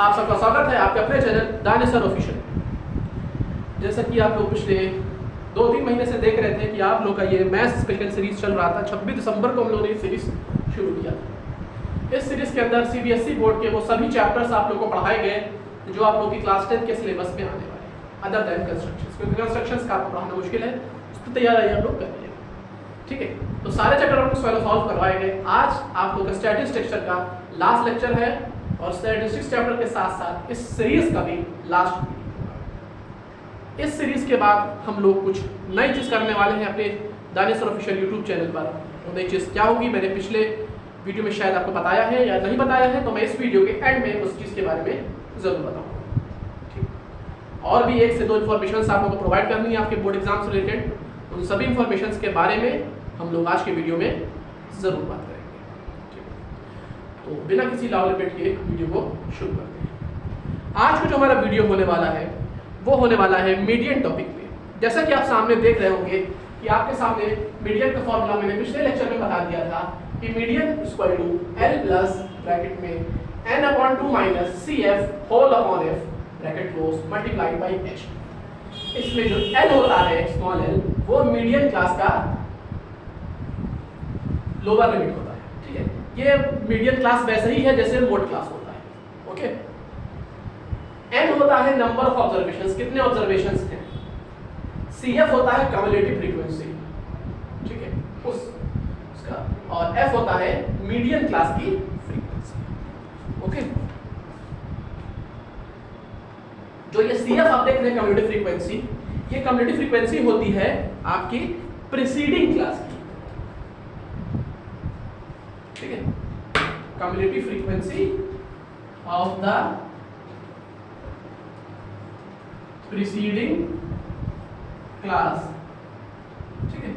आप सबका स्वागत है आपके अपने चैनल दानिश ऑफिशियल। जैसा कि आप लोग पिछले 2-3 महीने से देख रहे थे कि आप लोग का ये मैथ्स स्पेशल सीरीज चल रहा था। 26 दिसंबर को हम लोगों ने ये सीरीज शुरू किया था। इस सीरीज के अंदर सीबीएसई बोर्ड के वो सभी चैप्टर्स आप लोग को पढ़ाए गए जो आप लोग की क्लास 10 के सिलेबस में आने वाले हैं, अदर दैन कंस्ट्रक्शंस, क्योंकि कंस्ट्रक्शंस का आपको पढ़ाना मुश्किल है, उसकी तैयारी आप लोग कर लीजिएगा। ठीक है, तो सारे चैप्टर आपको सॉल्व करवाए गए। आज आप लोग का स्टैटिस्टिक्स का लास्ट लेक्चर है और स्टैटिस्टिक्स चैप्टर के साथ साथ इस सीरीज का भी लास्ट। इस सीरीज के बाद हम लोग कुछ नई चीज़ करने वाले हैं अपने दानिश ऑफिशियल यूट्यूब चैनल पर। तो नई चीज़ क्या होगी, मैंने पिछले वीडियो में शायद आपको बताया है या नहीं बताया है, तो मैं इस वीडियो के एंड में उस चीज़ के बारे में ज़रूर बताऊँगा। ठीक, और भी 1 से 2 इन्फॉर्मेशन आप लोगों को प्रोवाइड करनी है आपके बोर्ड एग्जाम से रिलेटेड। उन सभी इन्फॉर्मेशन के बारे में हम लोग आज के वीडियो में ज़रूर बात करेंगे। तो बिना किसी लाव लपेट के वीडियो को शुरू करते हैं। आज का जो हमारा वीडियो होने वाला है वो होने वाला है मीडियन टॉपिक पे। जैसा कि आप सामने देख रहे होंगे कि आपके सामने मीडियन का फॉर्मूला मैंने पिछले लेक्चर में बता दिया था कि median equal to L plus bracket में n/2 minus CF whole upon F bracket close multiplied by H। इसमें जो L होता है स्मॉल l वो मीडियन क्लास का लोअर लिमिट होता है। ठीक है, ये मीडियन क्लास वैसे ही है जैसे मोड क्लास होता है। ओके, n होता है नंबर ऑफ ऑब्जर्वेशंस, कितने ऑब्जर्वेशंस हैं। CF होता है क्युमुलेटिव फ्रीक्वेंसी, ठीक है, उसका, और F होता है मीडियन क्लास की फ्रीक्वेंसी। ओके, जो ये CF आप देख रहे हैं क्युमुलेटिव फ्रीक्वेंसी, ये क्युमुलेटिव फ्रीक्वेंसी होती है आपकी प्रीसीडिंग क्लास की। ठीक है, cumulative frequency of the preceding class। ठीक है,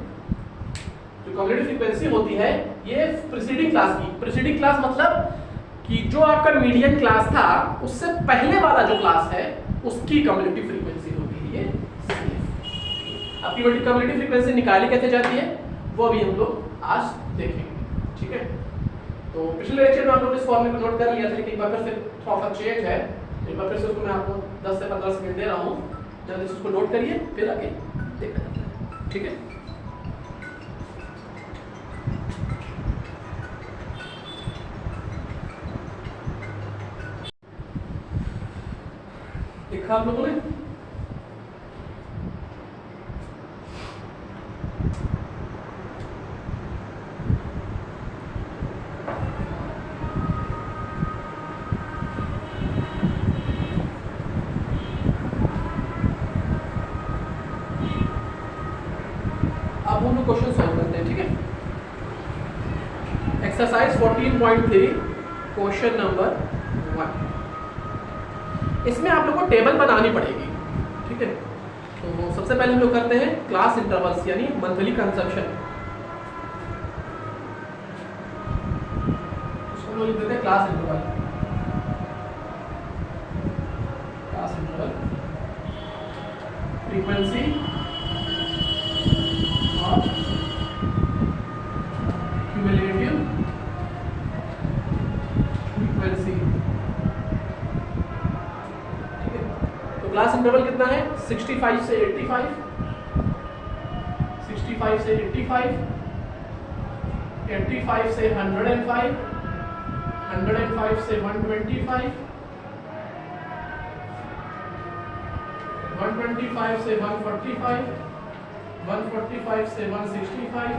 जो cumulative frequency होती है ये preceding क्लास की। preceding क्लास मतलब कि जो आपका मीडियन क्लास था उससे पहले वाला जो क्लास है उसकी cumulative frequency होती है ये CF। अब cumulative frequency निकाली कैसे जाती है वो भी हम लोग आज देखेंगे। ठीक है, तो पिछले लेक्चर में आप लोग इस फॉर्मूले को नोट कर लिया था, लेकिन एक बार फिर से थोड़ा सा चेंज है। एक बार फिर से उसको मैं आपको 10 से 15 सेकंड दे रहा हूँ, जल्दी से उसको नोट करिए फिर आगे देखा जाता है। ठीक है, लिखा आप लोगों ने? अब हम लोग क्वेश्चन सॉल्व करते हैं। ठीक है, एक्सरसाइज 14.3 क्वेश्चन नंबर 1। इसमें आप लोग को टेबल बनानी पड़ेगी। ठीक है, तो सबसे पहले हम लोग करते हैं क्लास इंटरवल्स यानी मंथली कंजम्पशन। उसको लोग लिख देते हैं class interval. Class interval frequency cumulative frequency। ठीक है, तो क्लास इंटरवल कितना है 65 से 85, 65 से 85, 85 से 105, 105 से 125, 125 से 145, 145 से 165,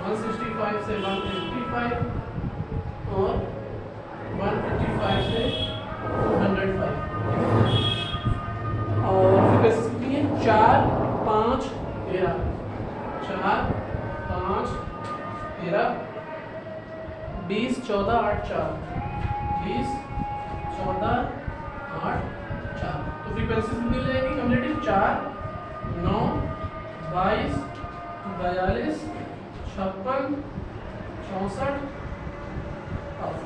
165 से 185 और 155 से 105। और फ्रीक्वेंसी कितनी है 4, 5, 13, 4, 5, 13, 20, 14, 8, 4, 20, 14, 8, 4। तो फ्रीक्वेंसी मिल जाएगी क्युमुलेटिव 4, 9, 22, 42, 56, 64, 68।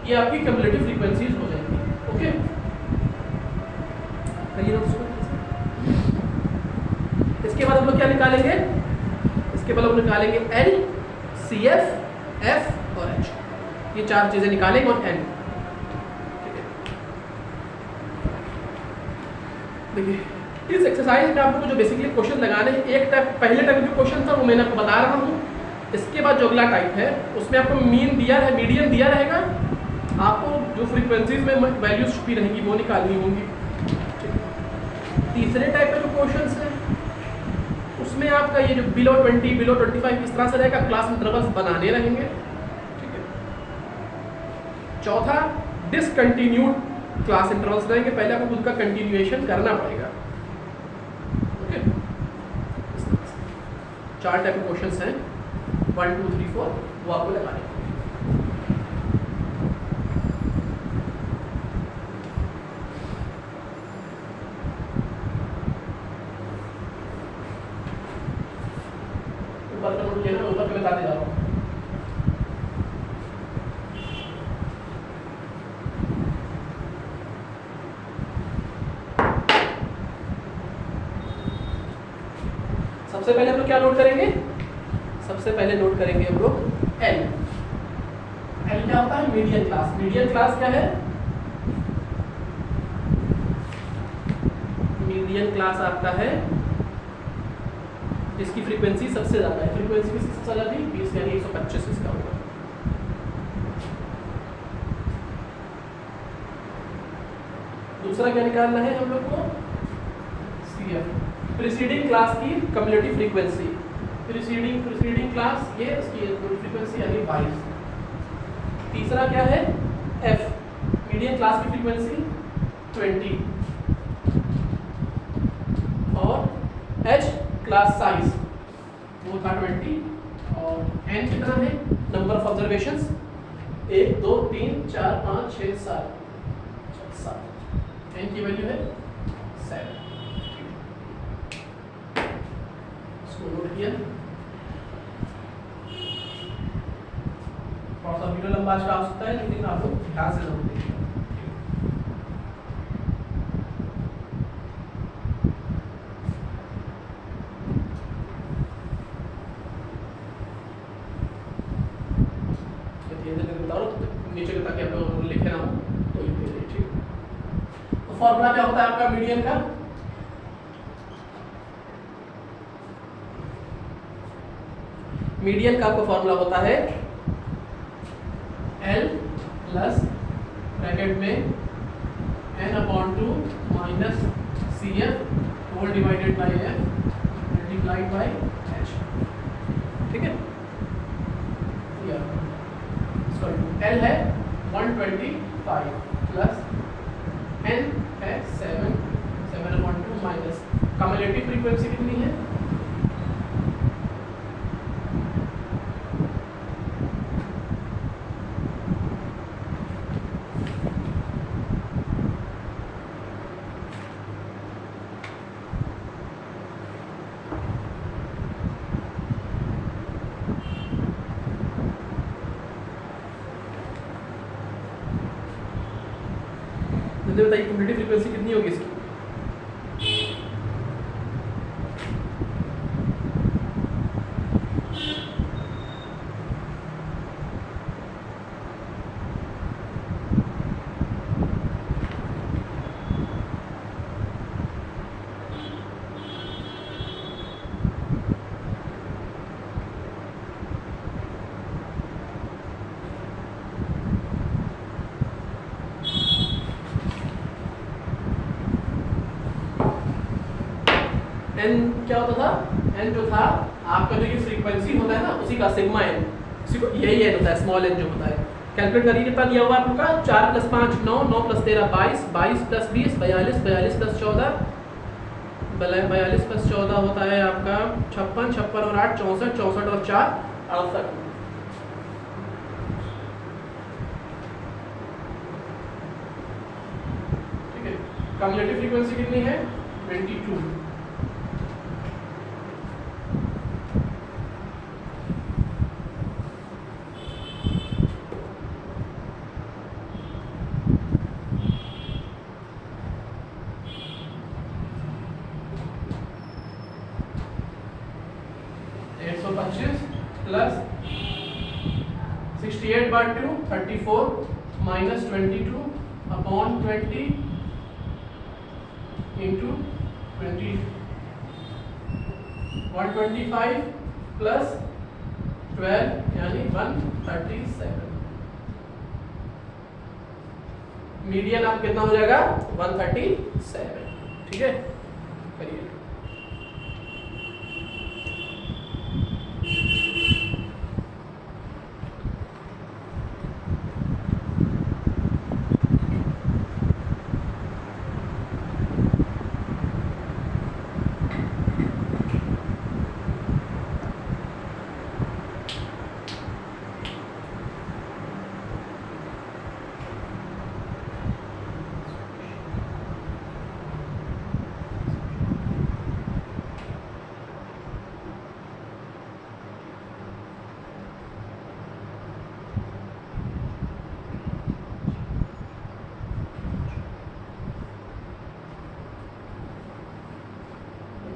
ये आपकी क्युमुलेटिव फ्रीक्वेंसीज हो जाएंगी। ओके, इसके बाद हम लोग क्या निकालेंगे, इसके बाद हम निकालेंगे L, CF, F और H। ये 4 चीजें निकालेंगे और N। ठीक है, देखिए इस एक्सरसाइज में आपको जो बेसिकली क्वेश्चन लगाने हैं, एक टाइप पहले टाइप जो क्वेश्चन था वो मैंने आपको बता रहा हूँ। इसके बाद जो अगला टाइप है उसमें आपको मीन दिया है, मीडियन दिया रहेगा, आपको जो फ्रीक्वेंसीज में वैल्यूज छुपी रहेंगी वो निकालनी होंगी। तीसरे टाइप के जो क्वेश्चंस हैं उसमें आपका ये जो बिलो 20 बिलो 25 इस तरह से रहेगा, क्लास इंटरवल्स बनाने रहेंगे। ठीक है। चौथा डिसकंटिन्यूड क्लास इंटरवल्स रहेंगे, पहले आपको खुद का कंटिन्यूएशन करना पड़ेगा। ओके, 4 टाइप के क्वेश्चंस हैं 1 2 3 4, वो आपको लगाने हैं। ऊपर का नोट किया ना, ऊपर के बताते जा रहा हूँ। सबसे पहले हम लोग क्या नोट करेंगे? सबसे पहले नोट करेंगे हम लोग एल। एल क्या होता है? Median class. मीडियन क्लास क्या है? मीडियन क्लास आपका है इसकी फ्रीक्वेंसी सबसे ज्यादा है। फ्रीक्वेंसी किसकी सबसे ज्यादा थी? 20 यानी 125 इसका होगा। दूसरा क्या निकालना है हम लोग को? CF, प्रीसीडिंग क्लास की कम्युलेटिव फ्रीक्वेंसी। प्रीसीडिंग क्लास ये उसकी फ्रीक्वेंसी यानी 22। तीसरा क्या है? F, मीडियन क्लास की फ्रीक्वेंसी 20। और H क्लास साइज वो था 20। और N कितना है? Number of observations 1 2 3 4 5 6 7। N की वैल्यू है 7। इसको नोट किया। थोड़ा सा वीडियो लंबा आज का हो सकता है, लेकिन आप लोग ध्यान से जरूर देखिए। नीचे के ताकि आप लोग लिखे ना हो तो लिख दीजिए। ठीक। तो फॉर्मूला क्या होता है आपका मीडियन का? मीडियन का आपका फॉर्मूला होता है L प्लस ब्रैकेट में n/2 minus CF whole divided by F multiplied by H। ठीक है। L है 125 प्लस N है 7/2 माइनस कम्युलेटिव फ्रीक्वेंसी कितनी है? जल्दी बताइए कम्युलेटिव फ्रीक्वेंसी कितनी होगी इसकी? n क्या होता था? n जो था आपका जो ये फ्रीक्वेंसी होता है ना उसी का सिग्मा n, इसी को यही n होता है, स्मॉल n जो होता है। कैलकुलेट करिए कितना दिया हुआ आपका? 4 + 5 9, 9 + 13 22, 22 + 20 42, 42 + 14 42 + 14 होता है आपका 56, 56 और 8 64, 64 और 4 68। ठीक है। कम्युलेटिव फ्रीक्वेंसी कितनी है? 22। प्लस 68/2 34 माइनस 22/20 इंटू 125 प्लस 12 यानी 137। मीडियन आप कितना हो जाएगा 137। ठीक है, करिए।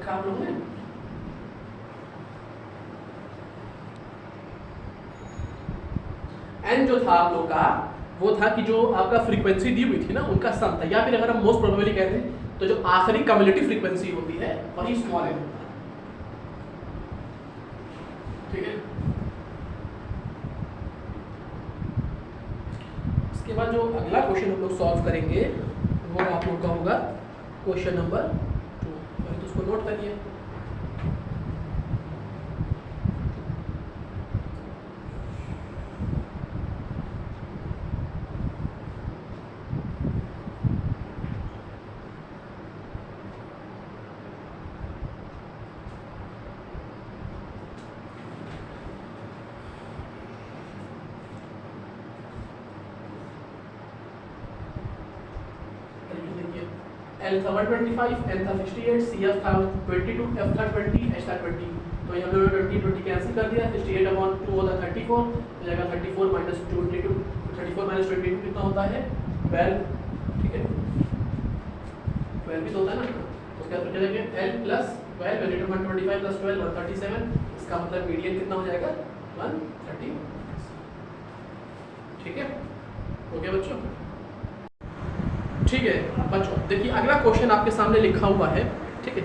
आप लोगों ने एन जो था आप लोग का वो था कि जो आपका फ्रीक्वेंसी दी हुई थी ना उनका सम था, या फिर अगर हम मोस्ट प्रोबेबली कहते हैं तो जो आखिरी कम्युलेटिव फ्रीक्वेंसी होती है वही स्मॉल एन होता है। ठीक है, इसके बाद जो अगला क्वेश्चन हम लोग सॉल्व करेंगे वो आप लोग का होगा क्वेश्चन नंबर 2। तो उसको नोट करिए। L था 125, N था 68, CF था 22, F था 20, H था 20। तो ये हम लोगों ने 20 कैंसिल कर दिया। 68/2 होता है 34, तो जाएगा 34 माइनस 22, 34 माइनस 22 कितना होता है 12। ठीक है, 12 भी तो होता है ना, तो उसके बाद क्या जाएंगे L प्लस 12 वैल्यू 125 प्लस 12 137। इसका मतलब मीडियन कितना हो जाएगा 130। ठीक है, हो गया बच्चों। ठीक है बच्चों, देखिए अगला क्वेश्चन आपके सामने लिखा हुआ है। ठीक है,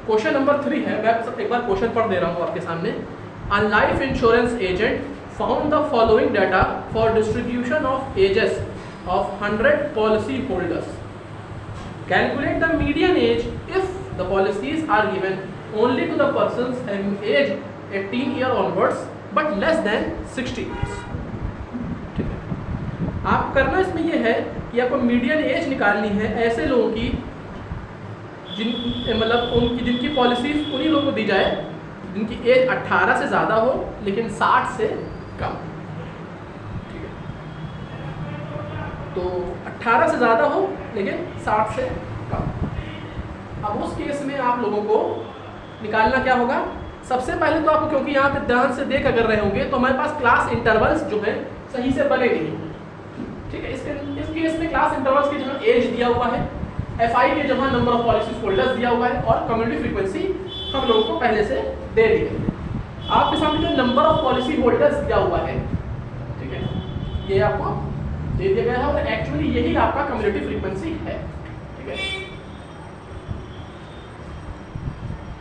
क्वेश्चन नंबर 3 है। मैं एक बार क्वेश्चन पढ़ दे रहा हूँ आपके सामने। A life insurance agent found the following data for distribution of ages of 100 policy holders. Calculate the median age if the policies are given only to the persons having age 18 year onwards but less than 60 years. ठीक है, आप करना इसमें यह है कि आपको median as निकालनी है ऐसे लोगों की मतलब उनकी जिनकी पॉलिसीज उन्हीं लोगों को दी जाए जिनकी एज 18 से ज़्यादा हो लेकिन 60 से कम। ठीक है, तो 18 से ज़्यादा हो लेकिन 60 से कम। अब उस केस में आप लोगों को निकालना क्या होगा। सबसे पहले तो आपको, क्योंकि यहाँ पे ध्यान से देख अगर रहे होंगे तो हमारे पास क्लास इंटरवल्स जो है सही से बने नहीं। ठीक है, इस केस में क्लास इंटरवल्स की जगह एज दिया हुआ है, एफआई के जगह नंबर ऑफ पॉलिसीज होल्डर्स दिया हुआ है और कम्युनिटी फ्रीक्वेंसी हम लोगों को पहले से दे दी है। आपके सामने जो नंबर ऑफ पॉलिसी होल्डर्स दिया हुआ है, ठीक है, ये आपको दे दिया गया है और एक्चुअली यही आपका कम्युनिटी फ्रीक्वेंसी है। ठीक है,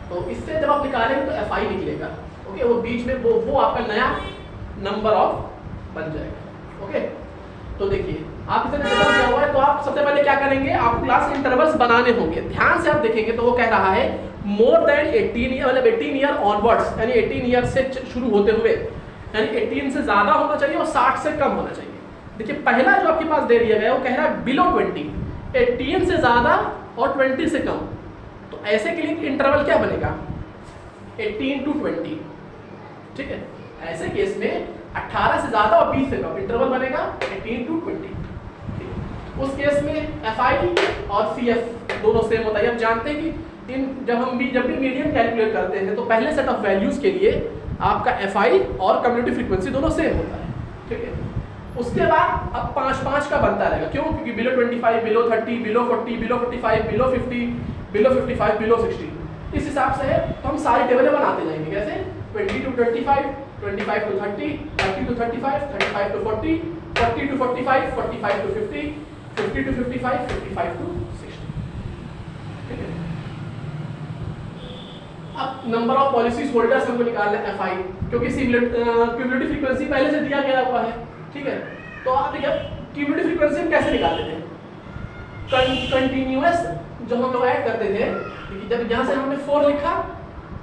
तो इससे जब आप निकालेंगे तो एफआई निकलेगा। ओके, वो बीच में वो आपका नया नंबर ऑफ बन जाएगा। ओके, तो देखिए आप इसे डेटा दिया हुआ है तो आप सबसे पहले क्या करेंगे, आप क्लास इंटरवल्स बनाने होंगे। ध्यान से आप देखेंगे तो वो कह रहा है मोर देन 18 ईयर, मतलब 18 ईयर ऑनवर्ड्स, यानी 18 ईयर से शुरू होते हुए, यानी 18 से ज्यादा होना चाहिए और 60 से कम होना चाहिए। देखिए पहला जो आपके पास दे दिया गया है वो कह रहा है बिलो 20, 18 से ज्यादा और 20 से कम। तो ऐसे के लिए इंटरवल क्या बनेगा 18 to 20। ठीक है, ऐसे केस में 18 से ज्यादा और 20 से कम इंटरवल बनेगा 18 to 20। उस केस में एफआई और सीएफ दोनों सेम होता है। आप जानते हैं कि जब भी मीडियन कैलकुलेट करते हैं तो पहले सेट ऑफ वैल्यूज के लिए आपका एफआई और कम्युनिटी फ्रीक्वेंसी दोनों सेम होता है। ठीक है, उसके बाद अब 5-5 का बनता रहेगा। क्यों? क्योंकि below 25, below 30, below 40, below 45, below 50, below 55, below 60। इस हिसाब से है तो हम सारी टेबलें बनाते जाएंगे। कैसे 20 to 25, 25 to 30, 30 to 35, 35 to 40, 40 to 45, 45 to 50, 50 to 55, 55 to 60। ठीक है। अब नंबर ऑफ पॉलिसीज होल्डर्स हमको निकालना है FI, क्योंकि क्यूमुलेटिव फ्रीक्वेंसी पहले से दिया गया हुआ है, ठीक है। तो आप देखिए क्यूमुलेटिव फ्रीक्वेंसी हम कैसे निकाल लेते हैं, कंटिन्यूअस जो हम लोग ऐड करते थे, जब यहाँ से हमने 4 लिखा,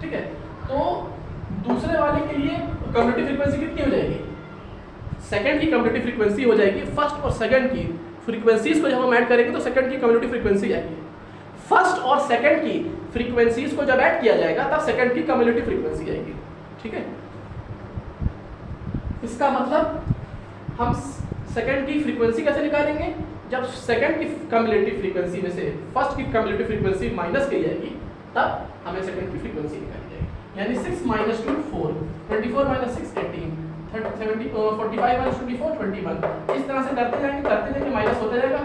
ठीक है, तो दूसरे वाले के लिए क्यूमुलेटिव फ्रीक्वेंसी कितनी हो जाएगी, सेकंड की क्यूमुलेटिव फ्रीक्वेंसी हो जाएगी फर्स्ट और सेकंड की फ्रीक्वेंसीज को जब हम ऐड करेंगे तो सेकंड की क्यूमुलेटिव फ्रीक्वेंसी आएगी। फर्स्ट और सेकंड की फ्रीक्वेंसीज को जब ऐड किया जाएगा तब सेकंड की क्यूमुलेटिव फ्रीक्वेंसी आएगी, ठीक है। इसका मतलब हम सेकंड की फ्रीक्वेंसी कैसे निकालेंगे, जब सेकंड की क्यूमुलेटिव फ्रीक्वेंसी में से फर्स्ट की क्यूमुलेटिव फ्रीक्वेंसी माइनस की जाएगी तब हमें सेकंड की फ्रीक्वेंसी निकाली जाएगी। यानी 6 - 2 4, 24 - 6 18, 70 45 - 24 21। इस तरह से करते जाएंगे माइनस होता जाएगा।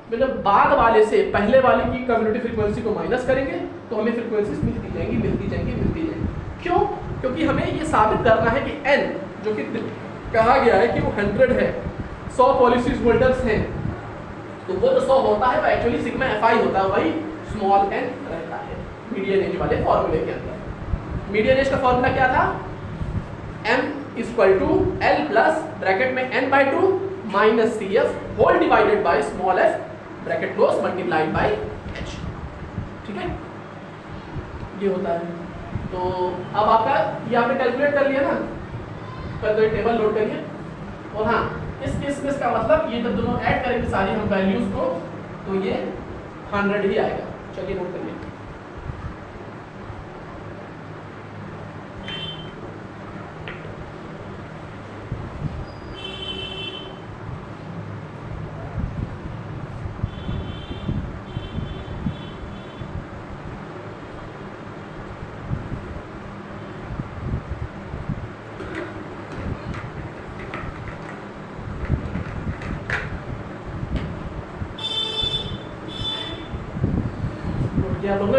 मतलब बाद वाले से पहले वाले की क्यूमुलेटिव फ्रीक्वेंसी को माइनस करेंगे तो हमें फ्रीक्वेंसीज मिलती जाएंगी। क्यों? क्योंकि हमें ये साबित करना है कि n जो कि कहा गया है कि वो 100 है, 100 पॉलिसीज होल्डर्स हैं, तो वो जो 100 होता है वो एक्चुअली सिग्मा FI होता है, वही स्मॉल n रहता है मीडियन एज वाले फॉर्मूले के अंदर। मीडियन एज का फॉर्मूला क्या था, m = L प्लस ब्रैकेट में n/2 minus CF whole divided by small f bracket close multiplied by h, ठीक है, ये होता है। तो अब आपका ये आपने कैलकुलेट कर लिया ना, तो ये टेबल लोड करिए। और हाँ, इस केस में इसका मतलब ये जब दोनों ऐड करेंगे सारी हम वैल्यूज को तो ये 100 ही आएगा। चलिए नोट करिए। आप लोग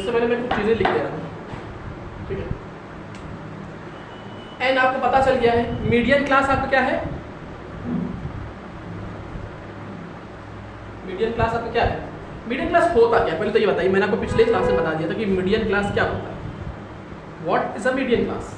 पहले मैं कुछ चीजें लिख दे रहा हूँ, ठीक है। एन आपको पता चल गया है। मीडियन क्लास आपका क्या है, मीडियन क्लास आपका क्या है, मीडियन क्लास होता क्या है पहले तो ये बताइए। मैंने आपको पिछले क्लास में बता दिया था कि मीडियन क्लास क्या होता है, what is a median class.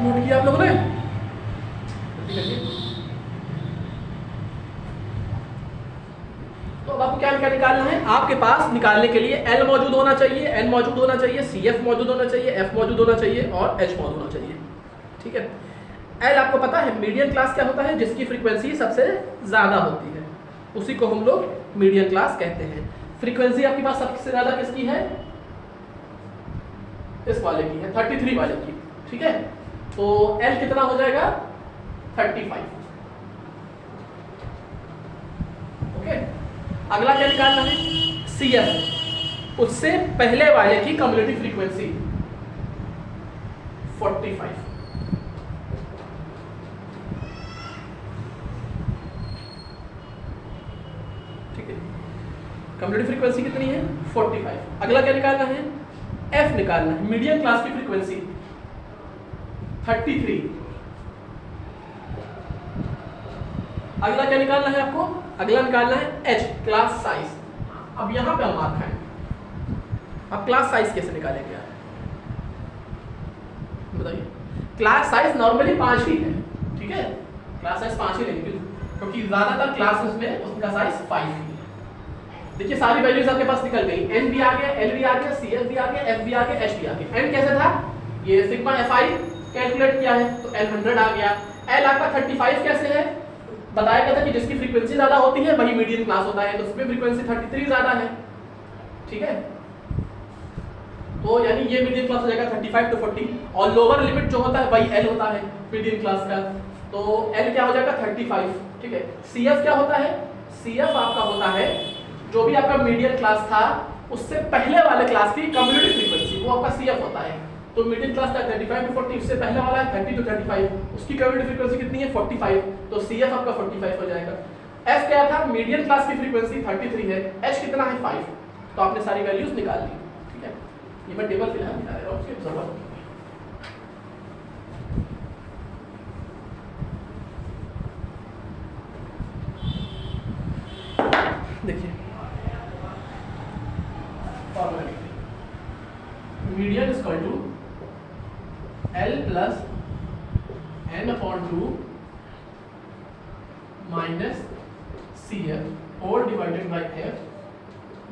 Note किया आप लोगों ने, तो अब आपको क्या निकालना है, आपके पास निकालने के लिए L मौजूद होना चाहिए, N मौजूद होना चाहिए, CF मौजूद होना चाहिए, F मौजूद होना चाहिए और H मौजूद होना चाहिए, ठीक है। L आपको पता है मीडियन क्लास क्या होता है, जिसकी फ्रीक्वेंसी सबसे ज्यादा होती है उसी को हम लोग मीडियन क्लास कहते हैं। फ्रीक्वेंसी आपके पास सबसे ज्यादा किसकी है, इस वाले की है, 33 वाले की, ठीक है। तो L कितना हो जाएगा 35, ओके। अगला क्या निकालना है, CF, उससे पहले वाले की क्यूमुलेटिव फ्रीक्वेंसी 45, ठीक है। क्यूमुलेटिव फ्रीक्वेंसी कितनी है 45। अगला क्या निकालना है एफ निकालना है, मीडियम क्लास की फ्रीक्वेंसी 33। अगला क्या निकालना है आपको? अगला निकालना है एच, क्लास साइज। अब यहां पे हम मार्क खाएंगे। अब क्लास साइज कैसे निकालेंगे आप बताइए? क्लास साइज नॉर्मली 5 ही है, ठीक है, क्लास साइज 5 ही लेंगे क्योंकि ज्यादातर क्लासेस में उसका साइज 5 ही है। देखिए सारी वैल्यूज आपके पास निकल गई, एन भी आ गया, एल भी आ गया, सी एफ भी आ गया, एफ भी आ गया, एच भी आ गया। एन कैसे था? ये सिग्मा एफ आई कैलकुलेट किया है तो एल 100 आ गया। एल आपका 35 कैसे है? बताया गया था कि जिसकी फ्रीक्वेंसी ज्यादा होती है वही मीडियम क्लास होता है, तो उसमें फ्रीक्वेंसी 33 ज्यादा है, ठीक है। तो यानी ये मीडियम क्लास हो जाएगा 35 to 40, और लोअर लिमिट जो होता है वही एल होता है मीडियम क्लास का, तो एल क्या हो जाएगा 35, ठीक है। सी एफ क्या होता है? सी एफ आपका होता है जो भी आपका मीडियम क्लास था उससे पहले वाले क्लास की कम्युलेटिव फ्रीक्वेंसी, वो आपका सी एफ होता है। तो मीडियम क्लास का 35 to 40, उससे पहले वाला है 30 to 35, उसकी कम्युलेटिव फ्रीक्वेंसी कितनी है? 45, तो सी एफ आपका 45 हो जाएगा। एफ क्या था? मीडियम क्लास की फ्रीक्वेंसी 33 है, एच कितना है? 5, तो आपने सारी वैल्यूज निकाल ली, ठीक है। ये मैं टेबल फिलहाल निकाल रहा हूं, उसकी जरूरत नहीं है। देखिए फॉर्मूला लिखिए, median is equal to L plus n/2 minus CF whole divided by F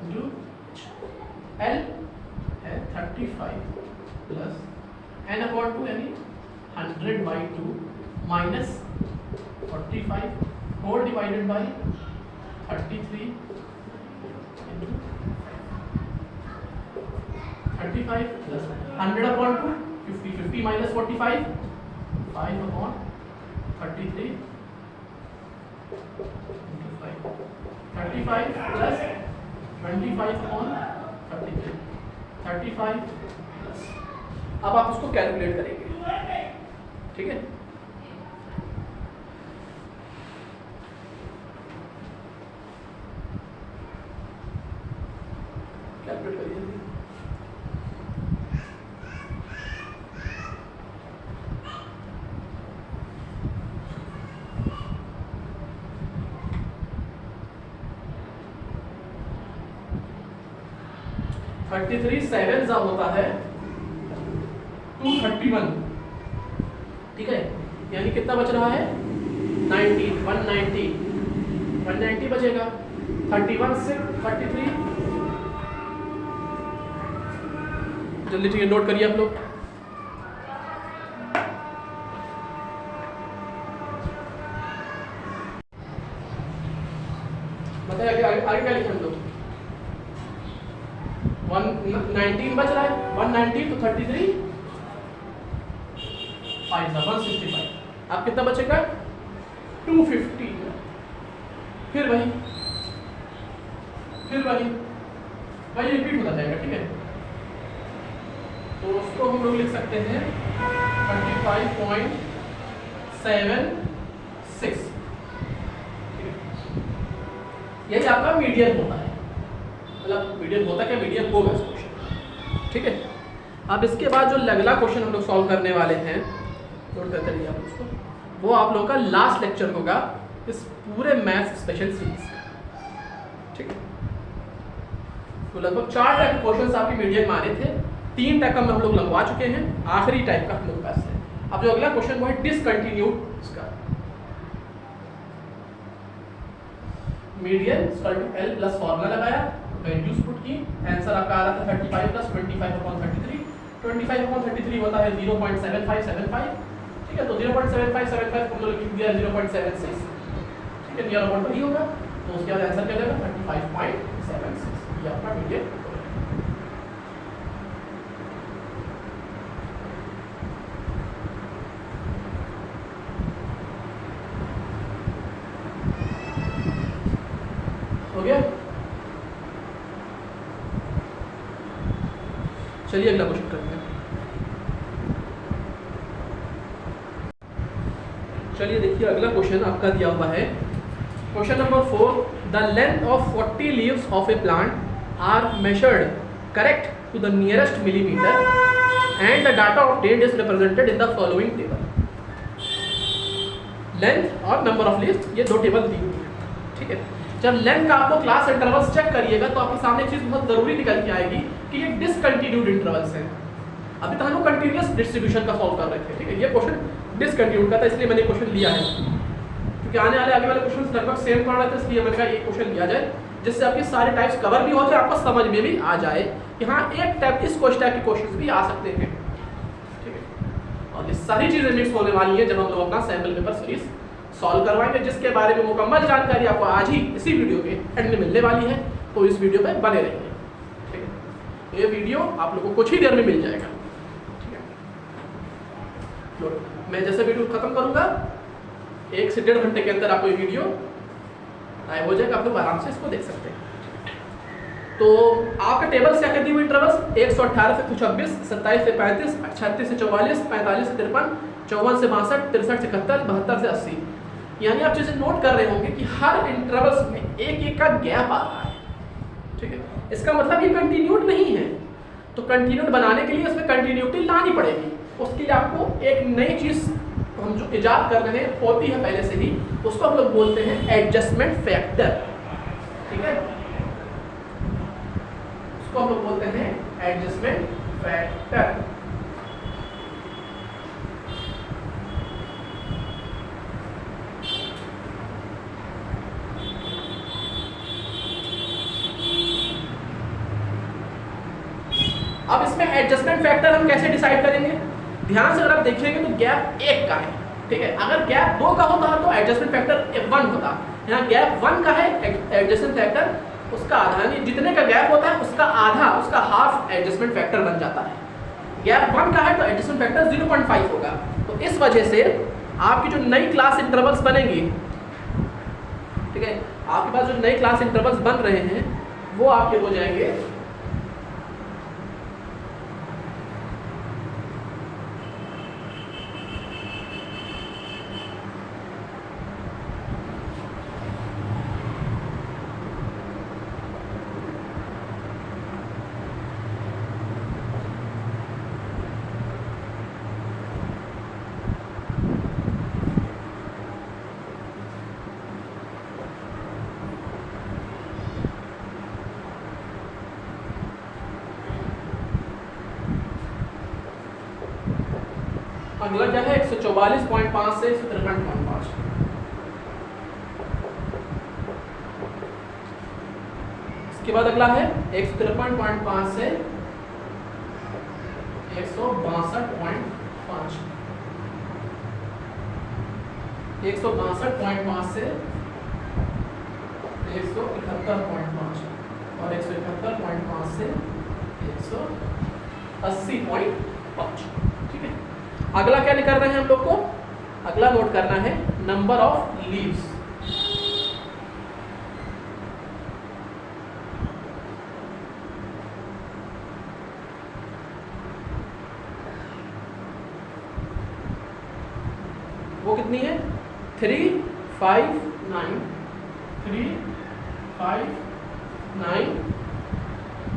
into L है 35 प्लस n/2 यानी 100/2 minus 45 whole divided by 33 into 35 plus 100/2 50, 50 minus 45, 5/33 into 5, 35 plus 25/33, 35 plus, अब आप उसको कैलकुलेट करेंगे, ठीक है। कैलकुलेट करिए। थर्टी थ्री 7 जब होता है 231, ठीक है, यानी कितना बच रहा है? 90, 190 बचेगा। 31 से 33, जल्दी ठीक है, नोट करिए आप लोग। बताइए आगे क्या लिखें हम लोग? 119 बच रहा है, 190 तो 33 165, आप कितना बचेगा? 250, फिर वही रिपीट होता जाएगा, ठीक है। तो उसको हम लोग लिख सकते हैं 35.76, यही आपका मीडियन होता है, मतलब मीडियन होता क्या, मीडियन होगा इस क्वेश्चन, ठीक है। अब इसके बाद जो अगला क्वेश्चन हम लोग सॉल्व करने वाले हैं, नोट करते रहिए आप उसको, वो आप लोगों का लास्ट लेक्चर होगा इस पूरे मैथ्स स्पेशल सीरीज का, ठीक है। तो लगभग 4 टाइप के क्वेश्चंस आपके मीडियन में आने थे, 3 टाइप का हम लोग लगवा चुके हैं, आखिरी टाइप का हम लोग पास है। अब जो अगला क्वेश्चन वो है डिसकंटिन्यूड इसका, मीडियन L प्लस फॉर्मूला लगाया, वैल्यूज पुट की, आंसर आपका आ रहा था 35 प्लस 25/33, 25/33 होता है 0.7575, ठीक है। तो 0.7575 हम लोग लिख दिया 0.76, ठीक है, नियर अबाउट वही होगा, तो उसके बाद आंसर क्या जाएगा 35.76, ये आपका मीडियन हो गया। चलिए अगला क्वेश्चन करते हैं। चलिए देखिए अगला क्वेश्चन आपका दिया हुआ है, question number 4, the length of 40 leaves of a plant are measured correct to the nearest millimeter and the data obtained is represented in the following table. Length और नंबर ऑफ लीव्स, ये दो table दी हुई है, ठीक है। जब length का आपको क्लास इंटरवल्स चेक करिएगा तो आपके सामने एक चीज बहुत जरूरी निकल के आएगी कि ये डिसकंटिन्यूड इंटरवल्स हैं। अभी तो हम लोग कंटिन्यूअस डिस्ट्रीब्यूशन का सॉल्व कर रहे थे, ठीक है। ये क्वेश्चन डिसकंटिन्यूड का था, इसलिए मैंने क्वेश्चन लिया है, क्योंकि आने वाले क्वेश्चन लगभग सेम पड़ रहे थे, इसलिए मैंने कहा ये क्वेश्चन लिया जाए जिससे आपके सारे टाइप्स कवर भी हो जाए, आपको समझ में भी आ जाए कि हाँ एक टाइप इस टाइप के क्वेश्चंस भी आ सकते हैं, ठीक है। और ये सारी चीजें मिक्स होने वाली है जब हम लोग अपना सैंपल पेपर सीरीज सॉल्व करवाएंगे, जिसके बारे में मुकम्मल जानकारी आपको आज ही इसी वीडियो के एंड में मिलने वाली है, तो इस वीडियो पे बने रहिए, ठीक है। ये वीडियो आप लोगों को कुछ ही देर में मिल जाएगा, ठीक है। तो मैं जैसे वीडियो खत्म करूंगा 1 से 1.5 घंटे के अंदर आपको ये वीडियो लाइव हो जाएगा, आप लोग आराम से इसको देख सकते हैं। तो आपका टेबल क्या कहती हुई इंटरवल्स 118 से 26, 27 से 35, 36 से 44, 45 से 53, 54 से 62, 63 से 71, 72 से 80। यानी आप चीजें नोट कर रहे होंगे कि हर इंटरवल्स में एक का गैप आ रहा है, ठीक है। इसका मतलब ये कंटिन्यूड नहीं है, तो कंटिन्यूड बनाने के लिए इसमें कंटिन्यूटी लानी पड़ेगी। उसके लिए आपको एक नई चीज हम जो इजाद कर रहे हैं होती है पहले से ही, उसको हम लोग बोलते हैं एडजस्टमेंट फैक्टर, ठीक है। उसको हम लोग बोलते हैं एडजस्टमेंट फैक्टर। अब इसमें एडजस्टमेंट फैक्टर हम कैसे डिसाइड करेंगे? ध्यान से अगर आप देखेंगे तो गैप 1 का है, ठीक है। अगर गैप 2 का होता तो एडजस्टमेंट फैक्टर 1 होता। यहाँ गैप 1 का है, एडजस्टमेंट फैक्टर उसका आधा, यानी जितने का गैप होता है उसका आधा, उसका हाफ एडजस्टमेंट फैक्टर बन जाता है। गैप 1 का है तो एडजस्टमेंट फैक्टर 0.5 होगा। तो इस वजह से आपकी जो नई क्लास इंटरवल्स बनेंगी, ठीक है, आपके पास जो नई क्लास इंटरवल्स बन रहे हैं वो आपके हो जाएंगे अगला क्या है 144.5 से 153.5। इसके बाद अगला है 153.5 से 162.5, 162.5 से 171.5 और 171.5 से 180.5, ठीक है। अगला क्या करना है हम लोग को? अगला नोट करना है नंबर ऑफ लीव्स। वो कितनी है? 3, 5, 9, 3, 5, 9,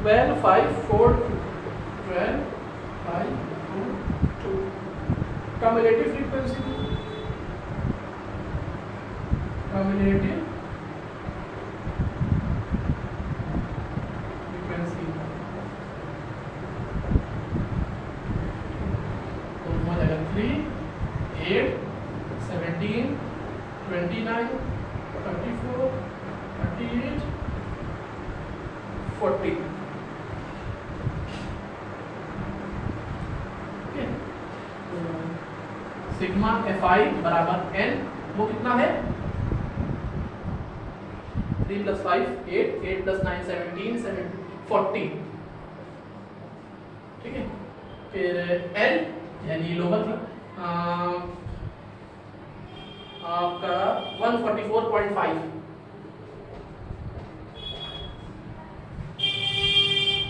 12, 5, 4, 12, 5, 2, 2। Cumulative frequency, cumulative frequency, तो हो जाएगा 3, 8, 17, 29, 34, 38, 40। सिग्मा fi बराबर n, वो कितना है? 3 + 5 8, 8 + 9 17, 40, ठीक है। फिर l यानी लोअर आपका 144.5,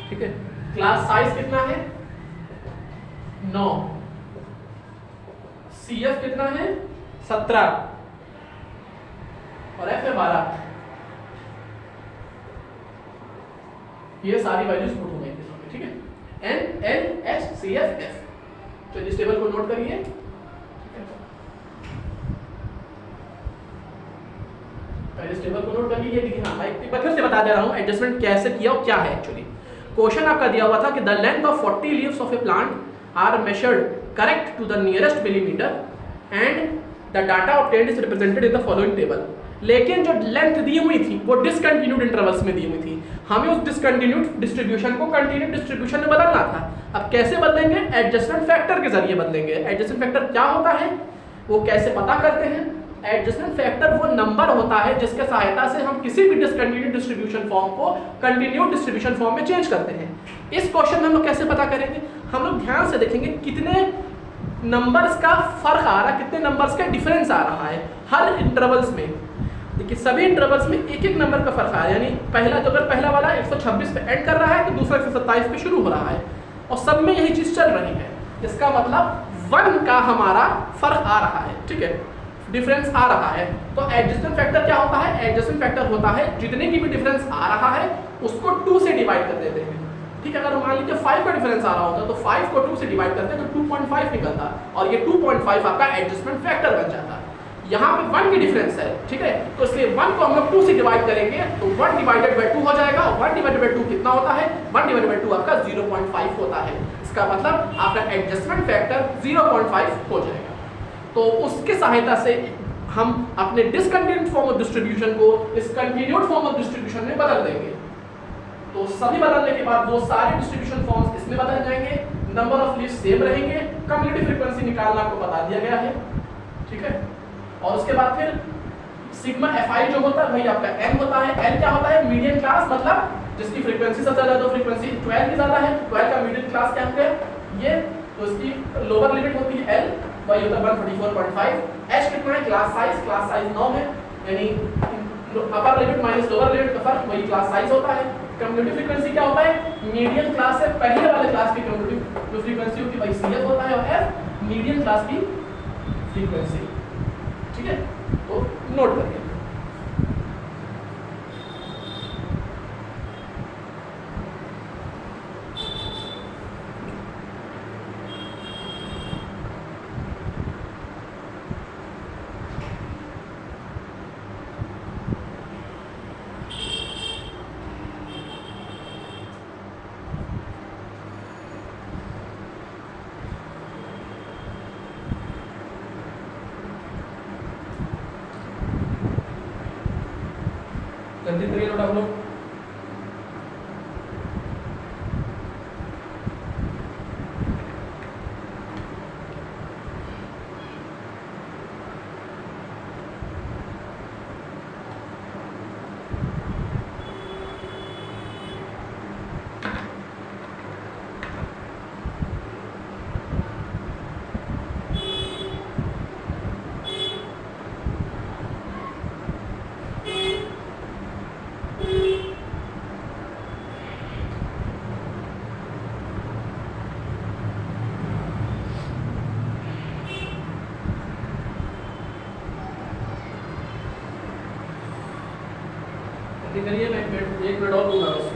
ठीक है। क्लास साइज कितना है? 9। CF कितना है? 17 और F है 12। ये सारी वैल्यूज पुट हो गई, ठीक है, NaLHCF। चलिए इस टेबल को नोट करिए। पहले इस टेबल को नोट कर लीजिए। देखिए हाँ, मैं एक बार फिर से बता दे रहा हूँ एडजस्टमेंट कैसे किया और क्या है एक्चुअली। क्वेश्चन आपका दिया हुआ था कि the length of 40 leaves of a plant are measured correct to the nearest millimetre and the data obtained is represented in the following table. लेकिन जो लेंथ दी हुई थी वो डिसकंटिन्यूड इंटरवल्स में दी हुई थी, हमें उस डिसकंटिन्यूड डिस्ट्रीब्यूशन को कंटिन्यूड डिस्ट्रीब्यूशन में बदलना था। अब कैसे बदलेंगे? एडजस्टमेंट फैक्टर के जरिए बदलेंगे। एडजस्टमेंट फैक्टर क्या होता है, वो कैसे पता करते हैं? एडजस्टमेंट फैक्टर वो नंबर होता है जिसके सहायता से हम किसी भी डिसकंटिन्यूड डिस्ट्रीब्यूशन फॉर्म को कंटिन्यूड डिस्ट्रीब्यूशन फॉर्म में चेंज करते हैं। इस क्वेश्चन में हम लोग कैसे पता करेंगे? हम लोग ध्यान से देखेंगे कितने नंबर्स का फर्क आ रहा है, कितने नंबर्स का डिफरेंस आ रहा है हर इंटरवल्स में। देखिए सभी इंटरवल्स में एक एक नंबर का फर्क आ रहा है, यानी पहला तो अगर पहला वाला 126 पे एंड कर रहा है तो दूसरा 127 पे शुरू हो रहा है, और सब में यही चीज चल रही है। इसका मतलब 1 का हमारा फर्क आ रहा है, ठीक है, डिफरेंस आ रहा है। तो एडजस्टमेंट फैक्टर क्या होता है? एडजस्टमेंट फैक्टर होता है जितने की भी डिफरेंस आ रहा है उसको 2 से डिवाइड कर देते हैं। ठीक है, अगर मान लीजिए 5 का डिफरेंस आ रहा होता तो 5 को 2 से डिवाइड करते तो 2.5 निकलता, और ये 2.5 आपका एडजस्टमेंट फैक्टर बन जाता। यहाँ पे 1 की डिफरेंस है, ठीक है, तो इसलिए 1 को हम लोग 2 से डिवाइड करेंगे तो 1 डिवाइडेड बाय 2 हो जाएगा, और 1 डिवाइडेड बाय 2 कितना होता है? 1 डिवाइडेड बाय 2 आपका 0.5 होता है। इसका मतलब आपका एडजस्टमेंट फैक्टर 0.5 हो जाएगा। तो उसकी सहायता से हम अपने डिसकंटिन्यूड फॉर्म ऑफ डिस्ट्रीब्यूशन को इस कंटिन्यूड फॉर्म ऑफ डिस्ट्रीब्यूशन में बदल देंगे। तो सभी बदलने के बाद वो सारे डिस्ट्रीब्यूशन फॉर्म्स इसमें बदल जाएंगे, नंबर ऑफ लीव्स सेम रहेंगे, कम्युलेटिव फ्रीक्वेंसी निकालना आपको बता दिया गया है, ठीक है। और उसके बाद फिर सिग्मा fi जो होता है वही आपका n होता है। n क्या होता है? मीडियन क्लास, मतलब जिसकी फ्रीक्वेंसी सबसे ज्यादा, तो फ्रीक्वेंसी 12 की ज्यादा है, 12 का मीडियन क्लास क्या होता है ये, तो इसकी लोअर लिमिट होती है l, वही होता है 144.5। h कितना है? क्लास साइज 9 है, यानी upper limit minus lower limit का फर्क वही क्लास साइज होता है। कम्युलेटिव फ्रीक्वेंसी क्या होता है? मीडियन क्लास से पहले वाले क्लास की कम्युलेटिव जो फ्रीक्वेंसी होती है वही cf होता है, और f मीडियन क्लास की फ्रीक्वेंसी, ठीक है, तो नोट करिए। जल्दी करिए नोट आप लोग। करिए, मैं एक मिनट और दूंगा बस।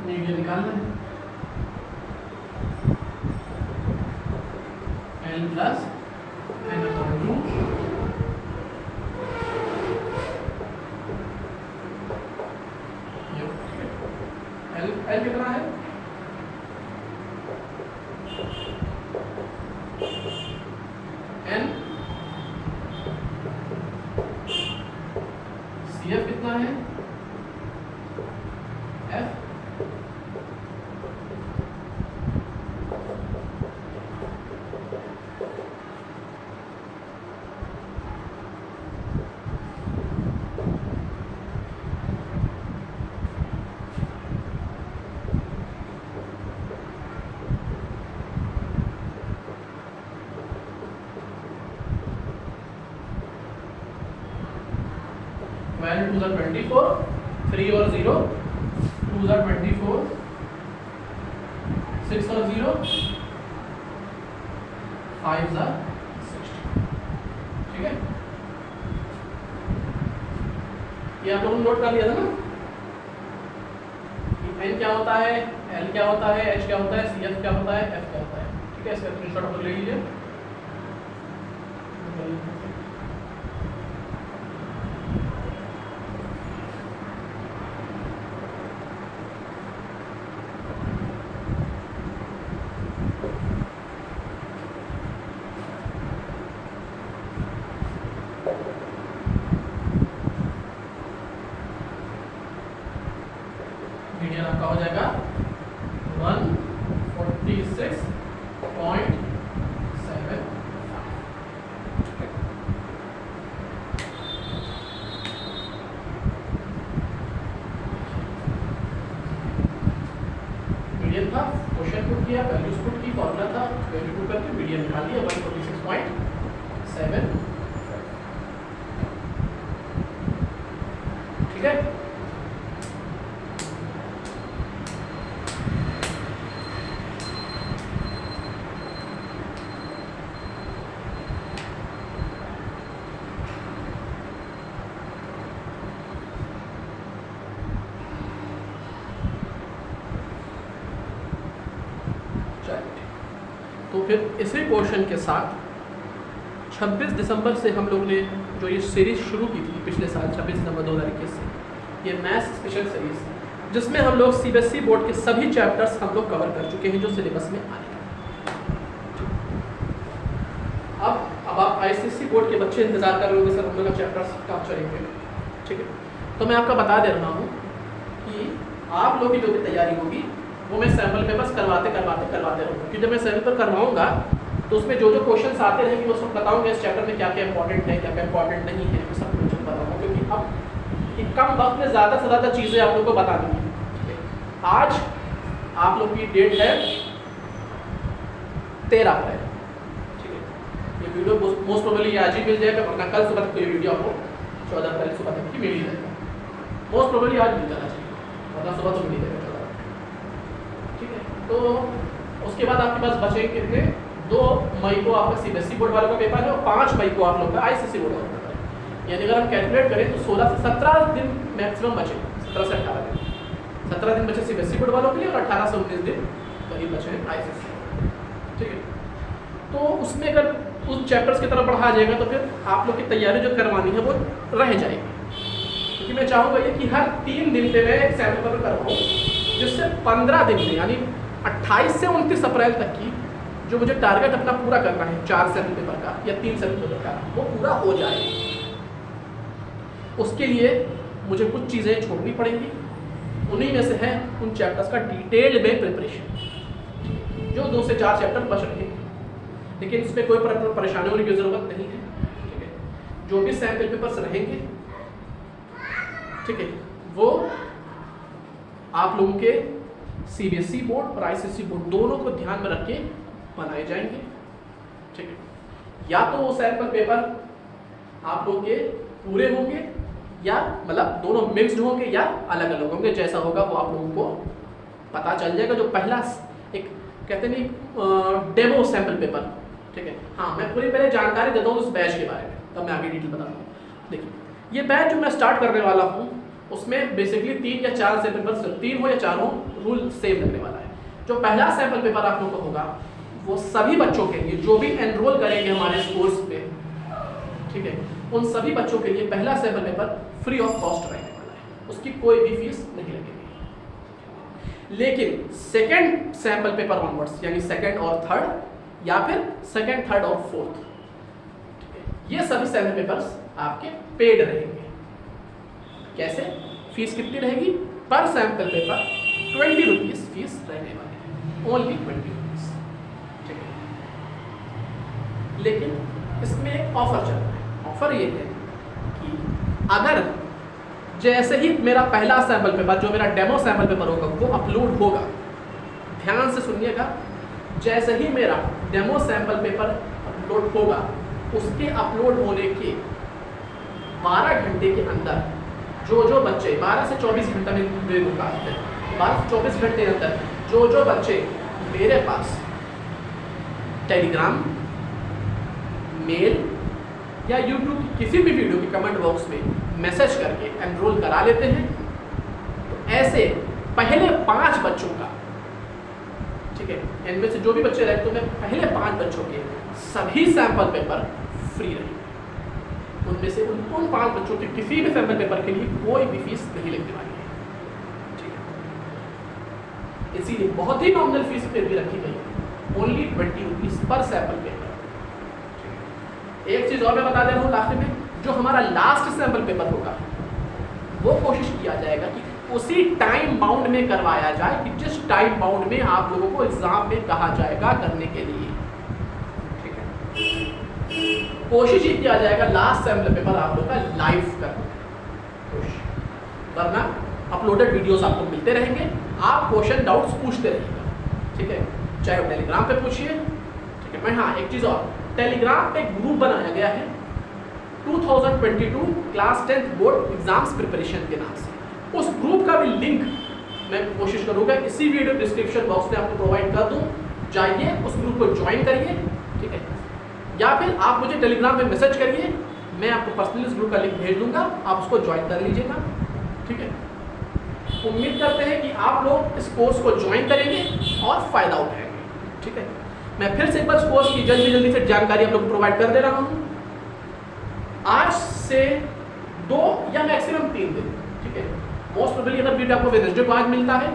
मीडियन निकालना है, L plus N upon 2 L कितना है, N, CF कितना है, F, वैल्यू 2 ज़ा 24, 3 और 0, 2 ज़ा 24, 6 और 0, 5 ज़ा 60। ठीक है, ये आप लोगों ने नोट कर लिया था ना कि N क्या होता है, L क्या होता है, H क्या होता है, CF क्या होता है, F क्या होता है। ठीक है, इसका स्क्रीनशॉट आप ले लीजिए। मीडियन आपका हो जाएगा 146.75। मीडियन था, क्वेश्चन पुट किया, वैल्यूज पुट की, फॉर्मूला था, वैल्यू पुट करके मीडियन निकाल दिया 146.7। ठीक है, तो फिर इसी पोर्शन के साथ 26 दिसंबर से हम लोग ने जो ये सीरीज़ शुरू की थी पिछले साल 26 दिसंबर 2021 से, ये मैथ्स स्पेशल सीरीज़, जिसमें हम लोग सीबीएसई बोर्ड के सभी चैप्टर्स हम लोग कवर कर चुके हैं जो सिलेबस में आने हैं। अब आप आईसीएसई बोर्ड के बच्चे इंतजार कर रहे होंगे सर हम लोग का चैप्टर्स कब चलेंगे। ठीक है, तो मैं आपका बता दे रहा हूँ कि आप लोग की जो भी तैयारी होगी वो मैं सैम्पल पेपर्स करवाते रहूँगा, क्योंकि जब मैं सैम्पल पेपर करवाऊँगा तो उसमें जो जो क्वेश्चंस आते रहेंगे वो सब बताऊँगा इस चैप्टर में क्या क्या इंपॉर्टेंट है, क्या क्या इंपॉर्टेंट नहीं है, वो सब कुछ बताऊँगा, क्योंकि अब एक कम वक्त में ज़्यादा से ज़्यादा चीज़ें आप लोग को बता दूँगी। आज आप लोग की डेट है 13 अप्रैल। ठीक है, ये वीडियो मोस्ट प्रोबेबली आज ही मिल जाएगा, वरना कल सुबह तक ये वीडियो आपको 14 अप्रैल सुबह तक की मिल ही जाएगा। मोस्ट प्रोबेबली आज मिल जाना चाहिए, वरना सुबह तो मिल ही जाएगा। ठीक है, तो उसके बाद आपके पास बचे कितने, 2 मई को आपका सीबीएसई बोर्ड वालों का पेपर है और 5 मई को आप लोग का आईसीएसई बोर्ड वालों का पेपर है। यानी अगर हम कैलकुलेट करें तो 16 से 17 दिन मैक्सिमम बचे, 17 से 18 दिन, 17 दिन बचे सीबीएसई बोर्ड वालों के लिए और 18 से 19 दिन करीब बचे आईसीएसई। ठीक है, तो उसमें अगर उस चैप्टर्स की तरफ बढ़ा जाएगा तो फिर आप लोग की तैयारी जो करवानी है वो रह जाएगी, क्योंकि मैं चाहूँगा ये कि हर 3 दिन पे मैं एक सैम्पल पेपर करवाऊँ, जिससे 15 दिन में यानी 28 से 29 अप्रैल तक की जो मुझे टारगेट अपना पूरा करना है 4 सैम्पल पेपर का या 3 सैम्पल पेपर का, वो पूरा हो जाए। उसके लिए मुझे कुछ चीज़ें छोड़नी पड़ेंगी, उन्हीं में से है उन चैप्टर्स का डिटेल्ड में प्रिपरेशन, जो 2 से 4 चैप्टर बच रहे हैं, लेकिन इसमें कोई परेशानी होने की ज़रूरत नहीं है। ठीक है, जो भी सैम्पल पेपर्स रहेंगे, ठीक है, वो आप लोगों के सीबीएसई बोर्ड और आईसीएसई बोर्ड दोनों को ध्यान में रख के बनाए जाएंगे। ठीक है, या तो वो सैम्पल पेपर आप लोग के पूरे होंगे या मतलब दोनों मिक्स्ड होंगे या अलग अलग होंगे, जैसा होगा वो आप लोगों को पता चल जाएगा। जो पहला एक कहते नहीं डेमो सैम्पल पेपर, ठीक है, हाँ मैं पूरी पहले जानकारी देता हूँ उस बैच के बारे में, तब मैं आगे डिटेल बताता हूँ। देखिए, ये बैच जो मैं स्टार्ट करने वाला हूँ उसमें बेसिकली 3 या 4 सैम्पल पेपर, 3 हो या 4 हो, रूल सेम लगने वाला है। जो पहला सैम्पल पेपर आप लोगों को होगा वो सभी बच्चों के लिए जो भी एनरोल करेंगे हमारे इस कोर्स पे, ठीक है, उन सभी बच्चों के लिए पहला sample paper free of cost रहने वाला है, उसकी कोई भी फीस नहीं लगेगी। लेकिन सेकंड सैम्पल पेपर ऑनवर्ड्स यानी सेकंड और थर्ड या फिर सेकंड, थर्ड और फोर्थ, ये सभी सैम्पल पेपर्स आपके पेड रहेंगे। कैसे? फीस कितनी रहेगी? पर सैम्पल पेपर 20 रुपीज फीस रहने वाली है, ओनली 20 रुपीज, ठीक है। लेकिन इसमें एक ऑफर चल रहा है। ऑफर ये है कि अगर जैसे ही मेरा पहला सैम्पल पेपर, जो मेरा डेमो सैम्पल पेपर होगा, वो अपलोड होगा, ध्यान से सुनिएगा, जैसे ही मेरा डेमो सैम्पल पेपर अपलोड होगा, उसके अपलोड होने के 12 घंटे के अंदर जो बच्चे 12 से 24 घंटे में दे दूँगा, 12 से 24 घंटे के अंदर जो बच्चे मेरे पास टेलीग्राम, मेल या यूट्यूब की किसी भी वीडियो की कमेंट बॉक्स में मैसेज करके एनरोल करा लेते हैं, तो ऐसे पहले 5 बच्चों का, ठीक है, इनमें से जो भी बच्चे रहे तो मैं पहले 5 बच्चों के सभी सैंपल पेपर फ्री रहेंगे। उनमें से उन 5 बच्चों के किसी भी सैंपल पेपर के लिए कोई भी फीस नहीं लगने वाली है, ठीक है। इसीलिए बहुत ही नॉमिनल फीस पे भी रखी गई है, only 20 rupees per sample paper. एक चीज और मैं बता दे रहा हूँ लास्ट में, जो हमारा लास्ट सैंपल पेपर होगा वो कोशिश किया जाएगा कि उसी टाइम बाउंड में करवाया जाए कि जिस टाइम बाउंड में आप लोगों को एग्जाम में कहा जाएगा करने के लिए, ठीक है। कोशिश ये किया जाएगा लास्ट सैंपल पेपर आप लोगों का लाइव करने की, वरना अपलोडेड वीडियोस आपको मिलते रहेंगे, आप क्वेश्चन डाउट्स पूछते रहिएगा, ठीक है, चाहे वो टेलीग्राम पे पूछिए, ठीक है। मैं हाँ एक चीज़ और, टेलीग्राम पे ग्रुप बनाया गया है 2022 class 10th board exams preparation के नाम से। उस ग्रुप का भी लिंक मैं कोशिश करूंगा इसी वीडियो डिस्क्रिप्शन बॉक्स में आपको प्रोवाइड कर दूं, जाइए उस ग्रुप को ज्वाइन करिए, ठीक है, या फिर आप मुझे टेलीग्राम पे मैसेज करिए, मैं आपको पर्सनली उस ग्रुप का लिंक भेज दूंगा, आप उसको ज्वाइन कर लीजिएगा, ठीक है। उम्मीद करते हैं कि आप लोग इस कोर्स को ज्वाइन करेंगे और फायदा उठाएंगे, ठीक है। मैं फिर से एक बार इस कोर्स की जल्दी से जानकारी आप लोग को प्रोवाइड कर दे रहा हूँ। आज से 2 या मैक्सिमम 3 दिन, ठीक है, मोस्ट प्रोबेबली अगर वीडियो आपको वेडनेसडे को आज मिलता है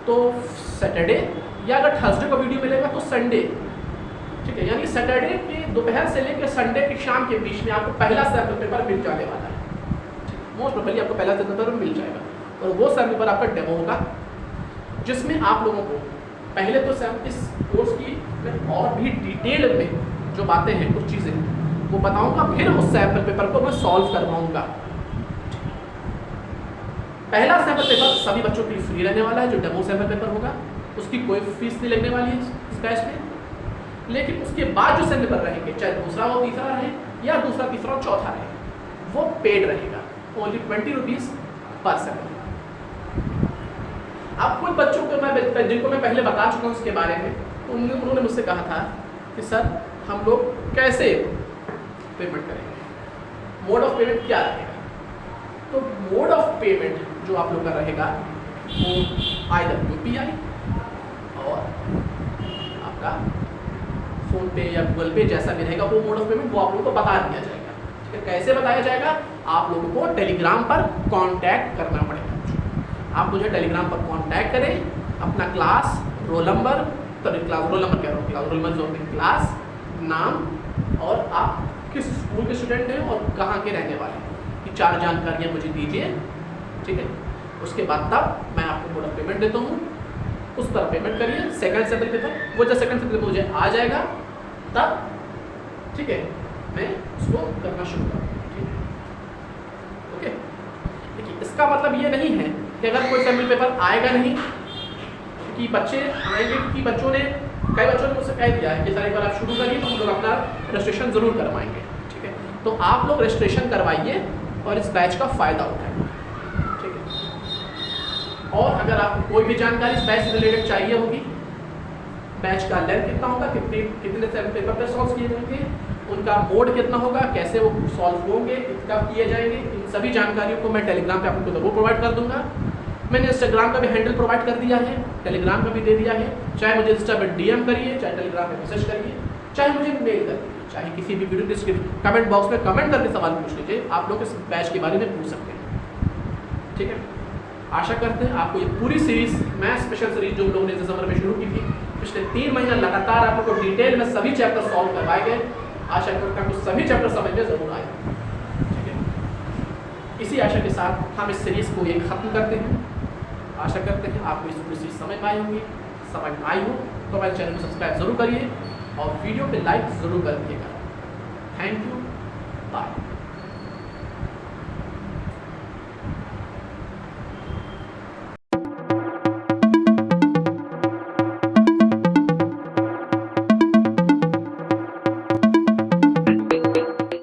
तो सैटरडे, या अगर थर्सडे को वीडियो मिलेगा तो संडे, ठीक है, यानी सैटरडे के दोपहर से लेकर संडे की शाम के बीच में आपको पहला सैंपल पेपर मिल जाने वाला है, मोस्ट प्रोबेबली आपको पहला सैंपल पेपर मिल जाएगा, और वो सैंपल पेपर आपका डेमो होगा, जिसमें आप लोगों को पहले तो इस कोर्स की मैं और भी डिटेल में जो बातें हैं, कुछ चीज़ें वो बताऊंगा, फिर उस सैंपल पेपर को मैं सॉल्व करवाऊंगा। पहला सैंपल पेपर सभी बच्चों के लिए फ्री रहने वाला है, जो डेमो सैंपल पेपर होगा उसकी कोई फीस नहीं लगने वाली है इस बैच में। लेकिन उसके बाद जो सैंपल पेपर रहेंगे, चाहे दूसरा हो, तीसरा रहे, या दूसरा, तीसरा, चौथा रहे, वो पेड रहेगा, ओनली 20 रुपीज पर सैंपल। अब कुछ बच्चों को जिनको मैं पहले बता चुका हूँ उसके बारे में, तो उन्होंने मुझसे कहा था कि सर हम लोग कैसे पेमेंट करेंगे, मोड ऑफ पेमेंट क्या रहेगा। तो मोड ऑफ पेमेंट जो आप लोग का रहेगा वो आइदर UPI और आपका फोन पे या गूगल पे, जैसा भी रहेगा वो मोड ऑफ पेमेंट वो आप लोगों को बता दिया जाएगा, ठीक है। कैसे बताया जाएगा, आप लोगों को टेलीग्राम पर कांटेक्ट करना पड़ेगा। आप मुझे टेलीग्राम पर कांटेक्ट करें, अपना क्लास रोल नंबर, क्लास नाम और आप किस स्कूल के स्टूडेंट हैं और कहाँ के रहने वाले हैं, ये 4 जानकारियाँ मुझे दीजिए, ठीक है। उसके बाद तब मैं आपको मोड ऑफ पेमेंट देता हूँ, उस पर पेमेंट करिए। सेकंड सैंपल पेपर, वो जब सेकंड सैंपल पेपर मुझे आ जाएगा तब, ठीक है, मैं उसको करना शुरू करूँगा, ठीक है, ओके। देखिए इसका मतलब ये नहीं है कि अगर कोई सैंपल पेपर आएगा नहीं कि बच्चे आएंगे, कि कई बच्चों ने मुझसे कह दिया है कि सर एक बार आप शुरू करिए तो हम लोग अपना रजिस्ट्रेशन ज़रूर करवाएंगे, ठीक है। तो आप लोग रजिस्ट्रेशन करवाइए और इस बैच का फ़ायदा उठाइए, ठीक है। और अगर आपको कोई भी जानकारी इस बैच से रिलेटेड चाहिए होगी, बैच का लेंथ कितना होगा, कितने सैंपल पेपर पे सॉल्व किए जाएंगे, उनका मोड कितना होगा, कैसे वो सॉल्व होंगे, कब किए जाएंगे, इन सभी जानकारियों को मैं टेलीग्राम पे आपको ज़रूर प्रोवाइड कर दूंगा। मैंने इंस्टाग्राम का भी हैंडल प्रोवाइड कर दिया है, टेलीग्राम का भी दे दिया है। चाहे मुझे इंस्टा पर DM करिए, चाहे टेलीग्राम पे मैसेज करिए, चाहे मुझे मेल करिए, चाहे किसी भी वीडियो डिस्क्रिप्शन कमेंट बॉक्स में कमेंट करके सवाल पूछ लीजिए, आप लोग इस बैच के बारे में पूछ सकते हैं। ठीक है, आशा करते हैं आपको ये पूरी सीरीज, मैं स्पेशल सीरीज जो हम लोगों ने इस समर में शुरू की थी, पिछले 3 महीना लगातार आप लोग को डिटेल में सभी चैप्टर सॉल्व करवाए गए। आशा करता हूँ सभी चैप्टर समझ में जरूर आए। ठीक है, इसी आशा के साथ हम इस सीरीज को ये खत्म करते हैं। आशा करते हैं आपको इस पूरी चीज़ समझ में आई होगी। समझ में आई हो तो हमारे चैनल को सब्सक्राइब जरूर करिए और वीडियो पे लाइक जरूर कर दिएगा। Thank you, bye.